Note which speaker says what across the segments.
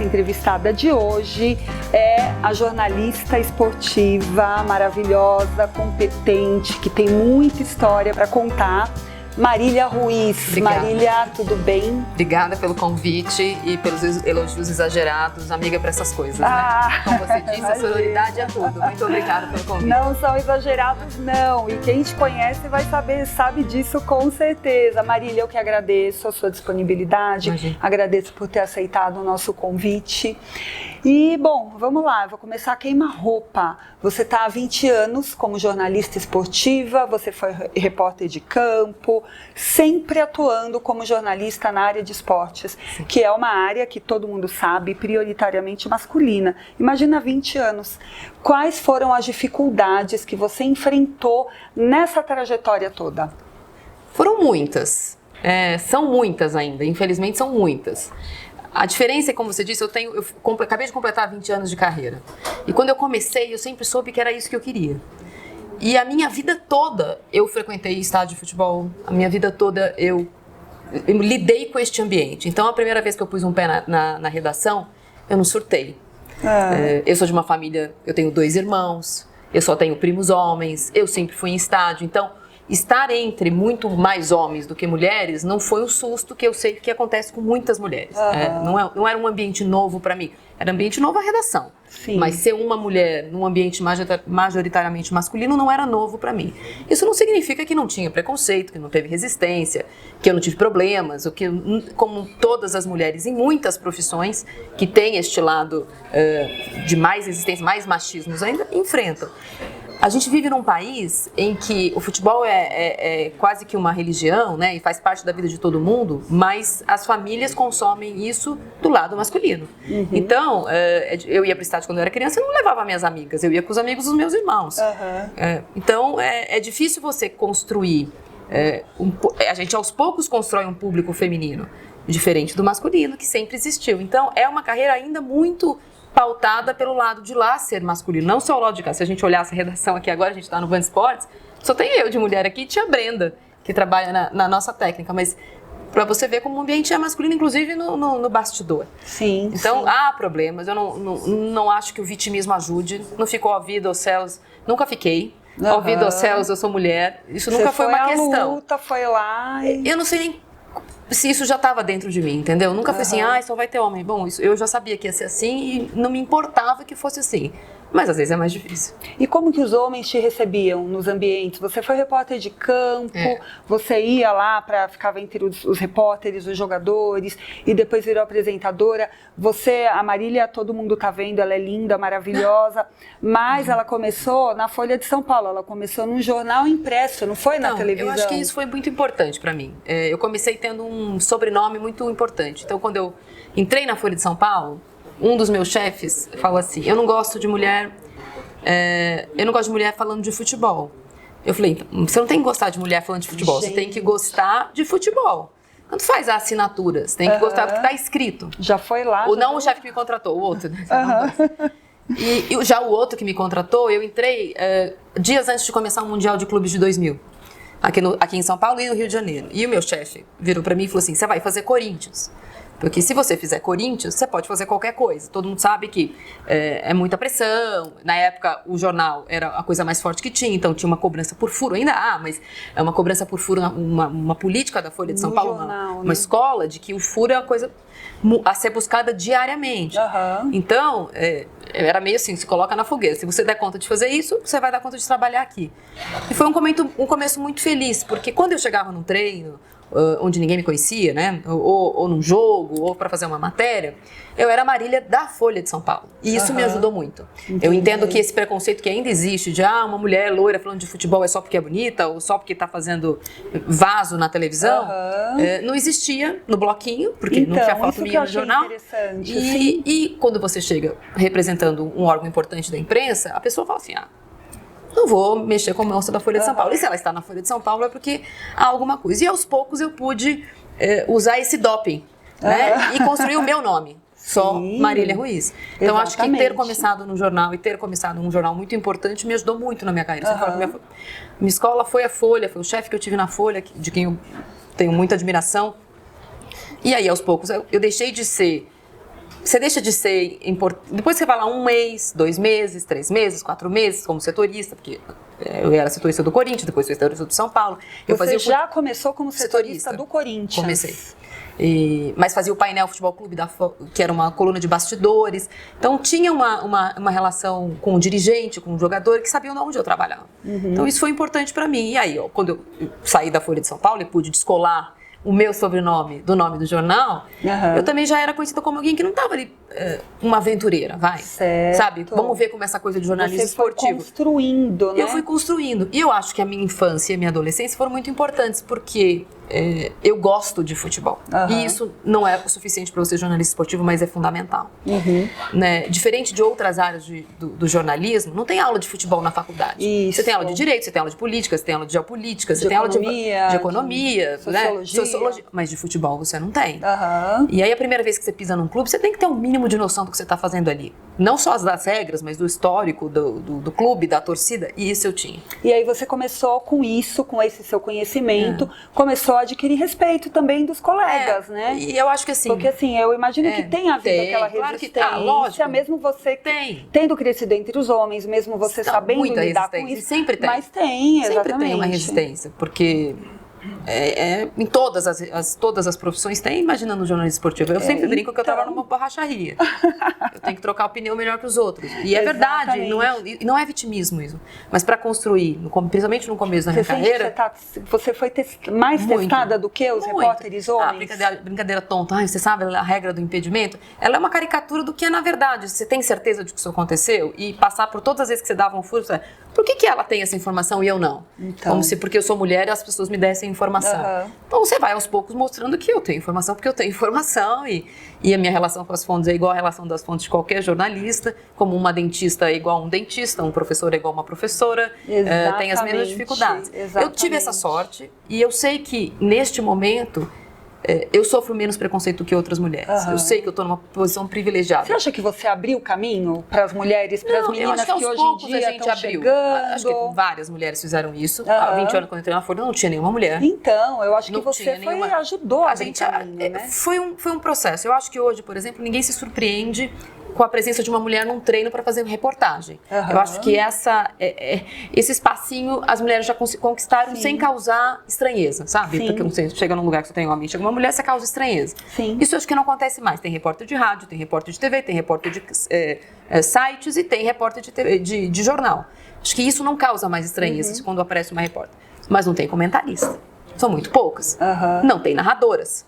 Speaker 1: entrevistada de hoje é a jornalista esportiva maravilhosa, competente, que tem muita história para contar, Marília Ruiz.
Speaker 2: Obrigada.
Speaker 1: Marília, tudo bem?
Speaker 2: Obrigada pelo convite e pelos elogios exagerados. Amiga para essas coisas, né? Como você disse, a sororidade é tudo. Muito obrigada pelo convite.
Speaker 1: Não são exagerados, não. E quem te conhece sabe disso com certeza. Marília, eu que agradeço a sua disponibilidade.
Speaker 2: Imagina.
Speaker 1: Agradeço por ter aceitado o nosso convite. E, bom, vamos lá. Eu vou começar a queima-roupa. Você está há 20 anos como jornalista esportiva, você foi repórter de campo, sempre atuando como jornalista na área de esportes,
Speaker 2: Sim.
Speaker 1: que é uma área que todo mundo sabe, prioritariamente masculina. Imagina 20 anos. Quais foram as dificuldades que você enfrentou nessa trajetória toda?
Speaker 2: Foram muitas. São muitas ainda, infelizmente são muitas. A diferença é, como você disse, eu acabei de completar 20 anos de carreira. E quando eu comecei, eu sempre soube que era isso que eu queria. E a minha vida toda eu frequentei estádio de futebol, a minha vida toda eu lidei com este ambiente. Então, a primeira vez que eu pus um pé na redação, eu não surtei. Eu sou de uma família, eu tenho 2 irmãos, eu só tenho primos homens, eu sempre fui em estádio. Então, estar entre muito mais homens do que mulheres não foi um susto que eu sei que acontece com muitas mulheres. Não era um ambiente novo para mim, era um ambiente novo a redação.
Speaker 1: Sim.
Speaker 2: Mas ser uma mulher num ambiente majoritariamente masculino não era novo para mim. Isso não significa que não tinha preconceito, que não teve resistência, que eu não tive problemas, ou que, como todas as mulheres em muitas profissões que têm este lado de mais resistência, mais machismos ainda, enfrentam. A gente vive num país em que o futebol é quase que uma religião, né, e faz parte da vida de todo mundo, mas as famílias consomem isso do lado masculino.
Speaker 1: Uhum.
Speaker 2: Então, eu ia para o estádio quando eu era criança, eu não levava minhas amigas, eu ia com os amigos dos meus irmãos. Então, é difícil você construir, a gente aos poucos constrói um público feminino, diferente do masculino, que sempre existiu. Então, é uma carreira ainda muito pautada pelo lado de lá ser masculino, não só o lado de cá. Se a gente olhar essa redação aqui agora, a gente está no Band Esportes, só tem eu de mulher aqui e tia Brenda, que trabalha na nossa técnica, mas para você ver como o ambiente é masculino, inclusive no bastidor.
Speaker 1: Sim.
Speaker 2: Então,
Speaker 1: sim.
Speaker 2: há problemas, eu não acho que o vitimismo ajude, não ficou ó vida aos céus, nunca fiquei. Ó vida aos céus, eu sou mulher, isso nunca foi uma questão.
Speaker 1: Luta, foi lá e...
Speaker 2: Eu não sei nem se isso já estava dentro de mim, entendeu? Nunca foi assim, só vai ter homem. Bom, isso, eu já sabia que ia ser assim e não me importava que fosse assim. Mas às vezes é mais difícil.
Speaker 1: E como que os homens te recebiam nos ambientes? Você foi repórter de campo, você ia lá para ficava entre os repórteres, os jogadores, e depois virou apresentadora. A Marília, todo mundo tá vendo, ela é linda, maravilhosa, mas ela começou na Folha de São Paulo, ela começou num jornal impresso, não foi na televisão?
Speaker 2: Eu acho que isso foi muito importante para mim. Eu comecei tendo um sobrenome muito importante. Então, quando eu entrei na Folha de São Paulo, um dos meus chefes falou assim, eu não gosto de mulher falando de futebol. Eu falei, então, você não tem que gostar de mulher falando de futebol, você tem que gostar de futebol. Tanto faz a assinatura, você tem que gostar do que está escrito.
Speaker 1: Já foi lá?
Speaker 2: Ou não o chefe que me contratou, o outro. Né? E já o outro que me contratou, eu entrei dias antes de começar o Mundial de Clubes de 2000. Aqui em São Paulo e no Rio de Janeiro. E o meu chefe virou para mim e falou assim, você vai fazer Corinthians. Porque se você fizer Corinthians, você pode fazer qualquer coisa. Todo mundo sabe que é muita pressão. Na época, o jornal era a coisa mais forte que tinha, então tinha uma cobrança por furo. Ainda há, mas é uma cobrança por furo, uma política da Folha de São Paulo, uma escola de que o furo é uma coisa a ser buscada diariamente. Então, era meio assim, se coloca na fogueira. Se você der conta de fazer isso, você vai dar conta de trabalhar aqui. E foi um começo muito feliz, porque quando eu chegava num treino, onde ninguém me conhecia, né? Ou num jogo, ou para fazer uma matéria, eu era a Marília da Folha de São Paulo. E isso me ajudou muito.
Speaker 1: Entendi.
Speaker 2: Eu entendo que esse preconceito que ainda existe de uma mulher loira falando de futebol é só porque é bonita, ou só porque está fazendo vaso na televisão, não existia no bloquinho, porque não tinha foto minha no jornal. E quando você chega representando um órgão importante da imprensa, a pessoa fala assim, não vou mexer com a moça da Folha de São Paulo. E se ela está na Folha de São Paulo é porque há alguma coisa. E aos poucos eu pude usar esse doping, né? E construir o meu nome. Só Marília Ruiz. Então, acho que ter começado no jornal e ter começado num jornal muito importante me ajudou muito na minha carreira. Minha escola foi a Folha, foi o chefe que eu tive na Folha, de quem eu tenho muita admiração. E aí, aos poucos, eu deixei de ser você deixa de ser importante. Depois você vai lá 1 mês, 2 meses, 3 meses, 4 meses, como setorista, porque eu era setorista do Corinthians, depois fui setorista do São Paulo.
Speaker 1: Você já começou como setorista do Corinthians?
Speaker 2: Comecei. Mas fazia o painel Futebol Clube, que era uma coluna de bastidores. Então tinha uma relação com o dirigente, com o jogador, que sabiam onde eu trabalhava. Então isso foi importante para mim. E aí, quando eu saí da Folha de São Paulo e pude descolar o meu sobrenome do nome do jornal, eu também já era conhecida como alguém que não estava ali, uma aventureira,
Speaker 1: certo.
Speaker 2: Sabe? Vamos ver como essa coisa de jornalismo esportivo.
Speaker 1: Você foi construindo, né?
Speaker 2: Eu fui construindo. E eu acho que a minha infância e a minha adolescência foram muito importantes, porque eu gosto de futebol. E isso não é o suficiente para você ser jornalista esportivo, mas é fundamental. Né? Diferente de outras áreas do jornalismo, não tem aula de futebol na faculdade.
Speaker 1: Isso.
Speaker 2: Você tem aula de direito, você tem aula de política, você tem aula de geopolítica, você tem aula de economia, sociologia, mas de futebol você não tem. E aí a primeira vez que você pisa num clube, você tem que ter um mínimo de noção do que você está fazendo ali. Não só das regras, mas do histórico do clube, da torcida, e isso eu tinha.
Speaker 1: E aí você começou com isso, com esse seu conhecimento, começou a adquirir respeito também dos colegas, né?
Speaker 2: E eu acho que assim...
Speaker 1: Porque assim, eu imagino que tem havido aquela resistência,
Speaker 2: claro que, lógico,
Speaker 1: mesmo você tendo crescido entre os homens, mesmo você sabendo lidar com isso.
Speaker 2: Sempre tem.
Speaker 1: Mas tem, exatamente.
Speaker 2: Sempre tem uma resistência, porque... em todas as profissões tem, imagina no jornalismo esportivo. Eu sempre brinco que eu trabalho numa borracharia. Eu tenho que trocar o pneu melhor que os outros. E é verdade, não é vitimismo isso. Mas para construir, principalmente no começo da minha carreira...
Speaker 1: Você foi mais testada do que os repórteres homens?
Speaker 2: Brincadeira tonta. Você sabe a regra do impedimento? Ela é uma caricatura do que é na verdade. Você tem certeza de que isso aconteceu? E passar por todas as vezes que você dava um furo, por que ela tem essa informação e eu não?
Speaker 1: Então.
Speaker 2: Como se porque eu sou mulher e as pessoas me dessem informação. Então você vai aos poucos mostrando que eu tenho informação, porque eu tenho informação e a minha relação com as fontes é igual à relação das fontes de qualquer jornalista, como uma dentista é igual a um dentista, um professor é igual a uma professora, tem as mesmas dificuldades. Eu tive essa sorte e eu sei que neste momento eu sofro menos preconceito do que outras mulheres. Eu sei que eu estou numa posição privilegiada.
Speaker 1: Você acha que você abriu o caminho para as mulheres, para as meninas que hoje em dia estão chegando?
Speaker 2: Acho que várias mulheres fizeram isso. Há 20 anos, quando eu entrei na Folha, não tinha nenhuma mulher.
Speaker 1: Então, eu acho que você ajudou a abrir caminho, né?
Speaker 2: Foi um processo. Eu acho que hoje, por exemplo, ninguém se surpreende com a presença de uma mulher num treino para fazer reportagem. Eu acho que esse espacinho as mulheres já conquistaram sem causar estranheza, sabe? Porque você chega num lugar que você tem um homem, chega uma mulher, você causa estranheza. Isso eu acho que não acontece mais. Tem repórter de rádio, tem repórter de TV, tem repórter de sites e tem repórter de jornal. Acho que isso não causa mais estranheza quando aparece uma repórter. Mas não tem comentarista. São muito poucas. Não tem narradoras.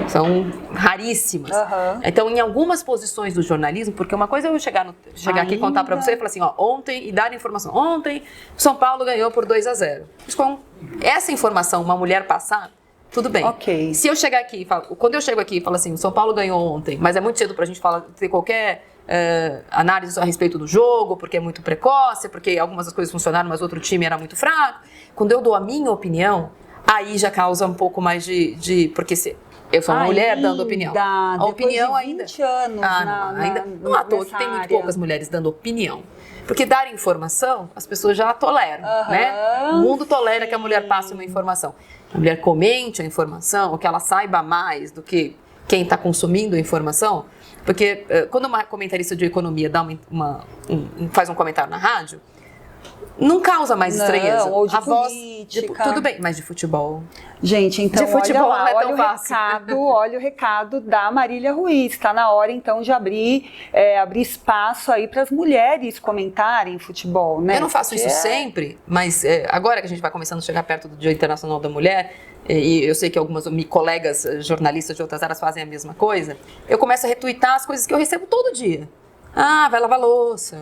Speaker 2: São raríssimas. Então, em algumas posições do jornalismo, porque uma coisa é eu chegar aqui e contar para você e falar assim, ontem, e dar informação. Ontem, São Paulo ganhou por 2-0. Essa informação, uma mulher passar, tudo bem. Se eu chegar aqui, quando eu chego aqui e falo assim, São Paulo ganhou ontem, mas é muito cedo para a gente ter qualquer análise a respeito do jogo, porque é muito precoce, porque algumas das coisas funcionaram, mas outro time era muito fraco. Quando eu dou a minha opinião, aí já causa um pouco mais porque eu sou uma mulher dando opinião. A opinião
Speaker 1: de 20 anos
Speaker 2: não à toa que tem muito poucas mulheres dando opinião. Porque dar informação, as pessoas já toleram, né? O mundo tolera que a mulher passe uma informação. A mulher comente a informação, ou que ela saiba mais do que quem está consumindo a informação. Porque quando uma comentarista de economia faz um comentário na rádio, não causa mais estranheza.
Speaker 1: Ou de política.
Speaker 2: Tudo bem, mas de futebol.
Speaker 1: Gente, então
Speaker 2: de futebol
Speaker 1: olha lá,
Speaker 2: não é tão fácil.
Speaker 1: Olha o recado da Marília Ruiz. Está na hora, então, de abrir espaço aí para as mulheres comentarem futebol, né?
Speaker 2: Eu não faço isso sempre, mas agora que a gente vai começando a chegar perto do Dia Internacional da Mulher, e eu sei que algumas colegas jornalistas de outras áreas fazem a mesma coisa, eu começo a retuitar as coisas que eu recebo todo dia. Vai lavar louça.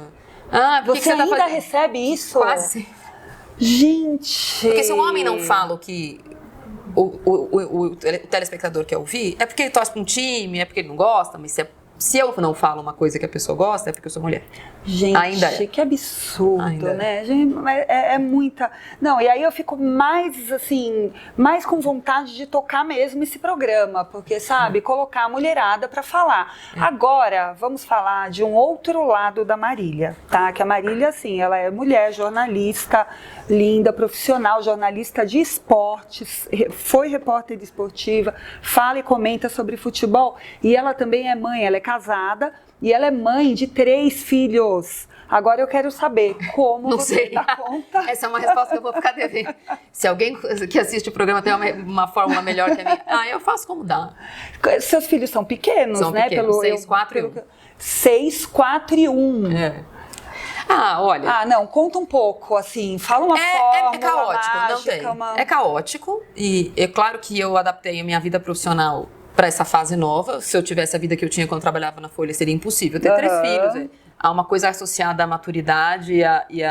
Speaker 1: Você ainda recebe isso?
Speaker 2: Quase.
Speaker 1: Gente!
Speaker 2: Porque se um homem não fala o que o telespectador quer ouvir, é porque ele torce para um time, é porque ele não gosta, mas se eu não falo uma coisa que a pessoa gosta, é porque eu sou mulher.
Speaker 1: Gente,
Speaker 2: Ainda é.
Speaker 1: que absurdo,
Speaker 2: Ainda
Speaker 1: né? Gente, é muita... Não, e aí eu fico mais, assim, mais com vontade de tocar mesmo esse programa, porque, sabe, colocar a mulherada para falar. Agora, vamos falar de um outro lado da Marília, tá? Que a Marília, assim, ela é mulher, jornalista, linda, profissional, jornalista de esportes, foi repórter esportiva, fala e comenta sobre futebol, e ela também é mãe, ela é casada, e ela é mãe de 3 filhos. Agora eu quero saber como
Speaker 2: Não
Speaker 1: você
Speaker 2: sei.
Speaker 1: dá conta.
Speaker 2: Essa é uma resposta que eu vou ficar devendo. Se alguém que assiste o programa tem uma fórmula melhor que a minha, eu faço como dá.
Speaker 1: Seus filhos são pequenos,
Speaker 2: São
Speaker 1: né?
Speaker 2: pequenos, 6, 4 e 1.
Speaker 1: 6, 4 e 1.
Speaker 2: Olha...
Speaker 1: não, conta um pouco, assim, fala uma fórmula
Speaker 2: É caótico,
Speaker 1: mágica,
Speaker 2: não tem. É caótico e é claro que eu adaptei a minha vida profissional para essa fase nova. Se eu tivesse a vida que eu tinha quando eu trabalhava na Folha, seria impossível ter 3 filhos. Há uma coisa associada à maturidade e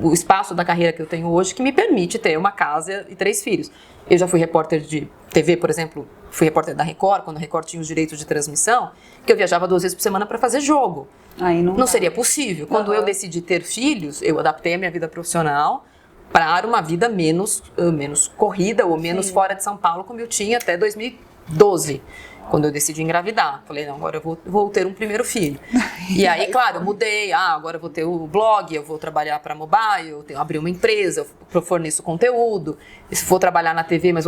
Speaker 2: o espaço da carreira que eu tenho hoje que me permite ter uma casa e 3 filhos. Eu já fui repórter de TV, por exemplo, fui repórter da Record, quando a Record tinha os direitos de transmissão, que eu viajava 2 vezes por semana para fazer jogo.
Speaker 1: Aí não
Speaker 2: seria possível. Quando eu decidi ter filhos, eu adaptei a minha vida profissional para uma vida menos corrida ou menos fora de São Paulo, como eu tinha até 2012, quando eu decidi engravidar. Falei, não, agora eu vou ter um primeiro filho. E aí, claro, eu mudei. Agora eu vou ter o blog, eu vou trabalhar para mobile, eu abrir uma empresa, eu forneço conteúdo. E se for trabalhar na TV, mas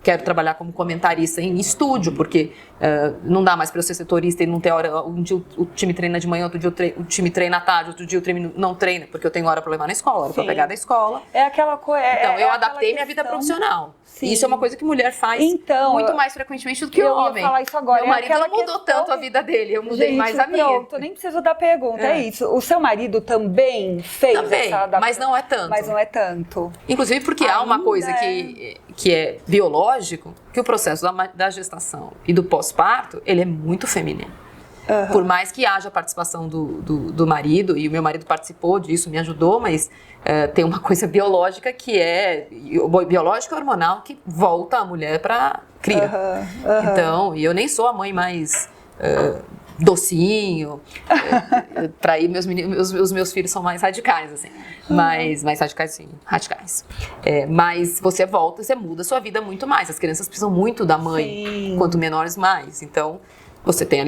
Speaker 2: quero trabalhar como comentarista em estúdio, porque não dá mais para eu ser setorista e não ter hora. Um dia o time treina de manhã, outro dia o time treina à tarde, outro dia o time não treina, porque eu tenho hora para levar na escola, hora para pegar da escola.
Speaker 1: É aquela coisa.
Speaker 2: Então, eu adaptei minha vida profissional. Sim. Isso é uma coisa que mulher faz muito mais frequentemente do que
Speaker 1: o
Speaker 2: homem.
Speaker 1: Eu ia falar isso agora.
Speaker 2: Meu marido não mudou tanto a vida dele, eu mudei mais a minha.
Speaker 1: Pronto, nem preciso dar pergunta, é isso. O seu marido também fez essa adaptação?
Speaker 2: Mas não é tanto.
Speaker 1: Mas não é tanto.
Speaker 2: Inclusive porque há uma coisa que é biológico, que o processo da gestação e do pós-parto, ele é muito feminino. Por mais que haja participação do marido, e o meu marido participou disso, me ajudou, mas tem uma coisa biológica que é biológica e hormonal que volta a mulher para cria. Então, e eu nem sou a mãe mais docinho, para aí os meus filhos são mais radicais, assim, mais radicais, sim, radicais. Mas você volta, você muda a sua vida muito mais. As crianças precisam muito da mãe, quanto menores mais. Então,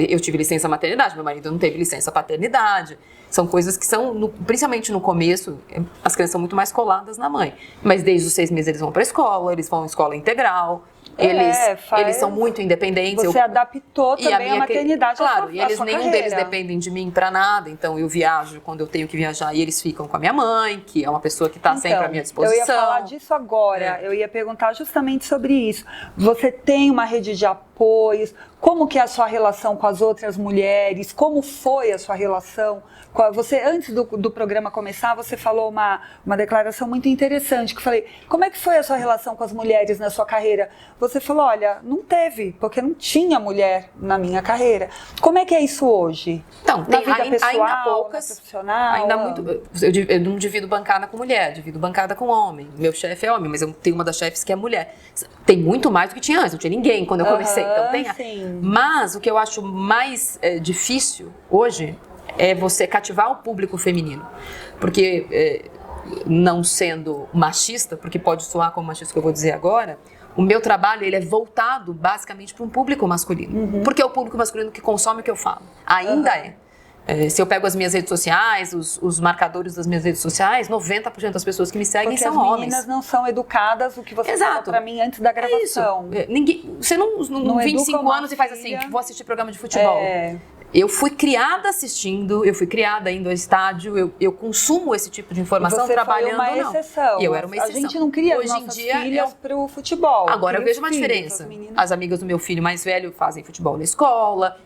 Speaker 2: eu tive licença maternidade, meu marido não teve licença paternidade. São coisas que são, principalmente no começo, as crianças são muito mais coladas na mãe. Mas desde os 6 meses eles vão para a escola, eles vão à escola integral. Eles são muito independentes.
Speaker 1: Você adaptou também a maternidade.
Speaker 2: Claro, e nenhum deles dependem de mim para nada. Então eu viajo quando eu tenho que viajar e eles ficam com a minha mãe, que é uma pessoa que está sempre à minha disposição.
Speaker 1: Eu ia falar disso agora. Eu ia perguntar justamente sobre isso. Você tem uma rede de apoios? Como que é a sua relação com as outras mulheres? Como foi a sua relação? Você, antes do programa começar, você falou uma declaração muito interessante, que eu falei, como é que foi a sua relação com as mulheres na sua carreira? Você falou, olha, não teve, porque não tinha mulher na minha carreira. Como é que é isso hoje?
Speaker 2: Então,
Speaker 1: na vida pessoal,
Speaker 2: ainda poucas,
Speaker 1: profissional?
Speaker 2: Ainda muito. Eu não divido bancada com mulher, divido bancada com homem. Meu chefe é homem, mas eu tenho uma das chefes que é mulher. Tem muito mais do que tinha antes, não tinha ninguém quando eu comecei. Então tem. Mas o que eu acho mais difícil hoje é você cativar o público feminino. Porque, não sendo machista, porque pode soar como machista que eu vou dizer agora, o meu trabalho ele é voltado basicamente para um público masculino. Porque é o público masculino que consome o que eu falo. Ainda é. Se eu pego as minhas redes sociais, os marcadores das minhas redes sociais, 90% das pessoas que me seguem são homens.
Speaker 1: Porque as meninas não são educadas, o que você falou pra mim antes da gravação.
Speaker 2: Você não 25 anos e faz assim, vou assistir programa de futebol. Eu fui criada assistindo, eu fui criada indo ao estádio, eu consumo esse tipo de informação trabalhando,
Speaker 1: não. Você foi uma exceção.
Speaker 2: E eu era uma exceção.
Speaker 1: A gente não cria as nossas filhas pro futebol.
Speaker 2: Agora eu vejo uma diferença. As amigas do meu filho mais velho fazem futebol na escola,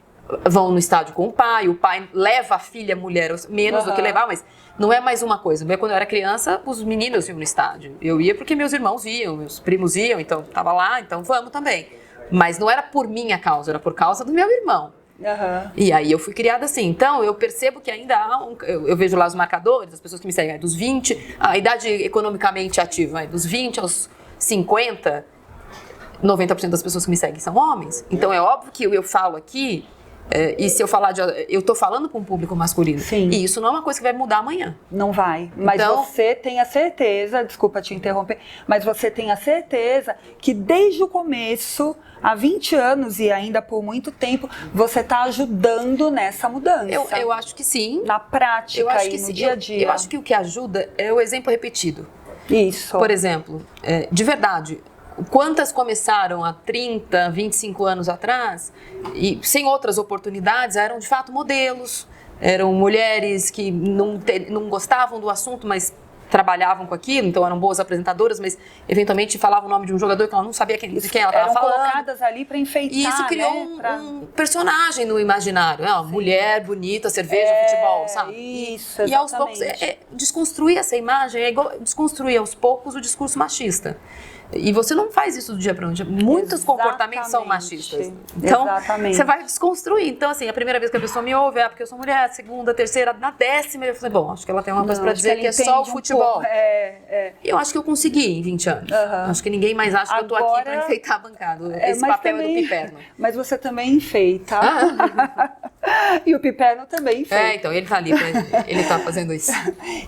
Speaker 2: vão no estádio com o pai leva a filha mulher, menos do que levar, mas não é mais uma coisa. Quando eu era criança, os meninos iam no estádio. Eu ia porque meus irmãos iam, meus primos iam, então estava lá, então vamos também. Mas não era por minha causa, era por causa do meu irmão. E aí eu fui criada assim. Então eu percebo que ainda há eu vejo lá os marcadores, as pessoas que me seguem, dos 20, a idade economicamente ativa, dos 20 aos 50, 90% das pessoas que me seguem são homens. Então é óbvio que eu falo aqui E se eu falar eu tô falando com um público masculino.
Speaker 1: Sim.
Speaker 2: E isso não é uma coisa que vai mudar amanhã.
Speaker 1: Não vai. Mas
Speaker 2: Então,
Speaker 1: você tem a certeza, desculpa te interromper, mas você tem a certeza que desde o começo, há 20 anos e ainda por muito tempo, você está ajudando nessa mudança.
Speaker 2: Eu acho que sim.
Speaker 1: Na prática,
Speaker 2: eu acho
Speaker 1: e
Speaker 2: que
Speaker 1: no
Speaker 2: sim.
Speaker 1: dia a dia.
Speaker 2: Eu acho que o que ajuda é o exemplo repetido.
Speaker 1: Isso.
Speaker 2: Por exemplo, de verdade, quantas começaram há 30, 25 anos atrás e sem outras oportunidades eram de fato modelos, eram mulheres que não gostavam do assunto, mas trabalhavam com aquilo, então eram boas apresentadoras, mas eventualmente falavam o nome de um jogador que ela não sabia de quem ela estava falando.
Speaker 1: Eram colocadas ali para enfeitar,
Speaker 2: e isso criou um personagem no imaginário, uma mulher bonita, cerveja, futebol, sabe?
Speaker 1: Isso,
Speaker 2: e aos poucos, desconstruir essa imagem é igual desconstruir aos poucos o discurso machista. E você não faz isso do dia para noite. Muitos comportamentos são machistas. Então, você vai desconstruir. Então, assim, a primeira vez que a pessoa me ouve, porque eu sou mulher, a segunda, a terceira, na 10ª, eu falei, bom, acho que ela tem uma coisa para dizer que é só o futebol. E eu acho que eu consegui em 20 anos. Acho que ninguém mais acha que eu tô aqui para enfeitar a bancada. Esse papel é do Piperno.
Speaker 1: Mas você também enfeita. E o Piperno também enfeita.
Speaker 2: Então, ele tá ali, ele tá fazendo isso.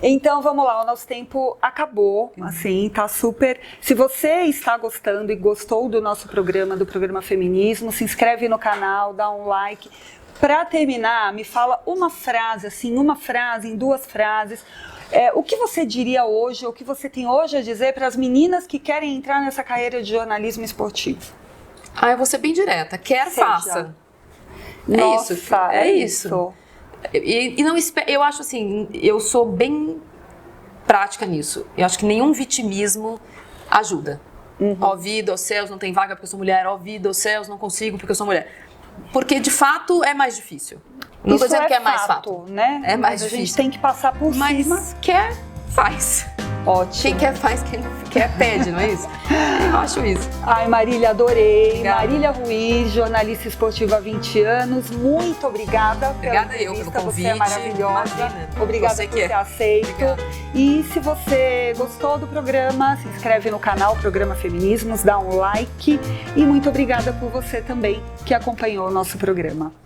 Speaker 1: Então, vamos lá, o nosso tempo acabou, assim, tá super... Se você está gostando e gostou do nosso programa, do programa Feminismo, se inscreve no canal, dá um like. Para terminar, me fala uma frase, assim, em 2 frases. O que você diria hoje, o que você tem hoje a dizer para as meninas que querem entrar nessa carreira de jornalismo esportivo?
Speaker 2: Eu vou ser bem direta. Faça.
Speaker 1: Nossa,
Speaker 2: é isso. E não eu acho assim, eu sou bem prática nisso. Eu acho que nenhum vitimismo ajuda. Ó vida, ó céus, não tem vaga porque eu sou mulher. Ó vida, ó céus, não consigo porque eu sou mulher. Porque de fato é mais difícil. Não estou dizendo que é mais fato,
Speaker 1: né?
Speaker 2: É mais
Speaker 1: difícil. A gente
Speaker 2: difícil.
Speaker 1: tem que passar por cima.
Speaker 2: Mas quer, faz.
Speaker 1: Ótimo.
Speaker 2: Quem quer faz, quem não quer pede, não é isso? Eu acho isso.
Speaker 1: Ai, Marília, adorei.
Speaker 2: Obrigada.
Speaker 1: Marília Ruiz, jornalista esportiva há 20 anos. Muito obrigada.
Speaker 2: Obrigada eu pelo convite.
Speaker 1: Você é maravilhosa.
Speaker 2: Imagina.
Speaker 1: Obrigada por ter aceito.
Speaker 2: Obrigada.
Speaker 1: E se você gostou do programa, se inscreve no canal Programa Feminismos, dá um like. E muito obrigada por você também que acompanhou o nosso programa.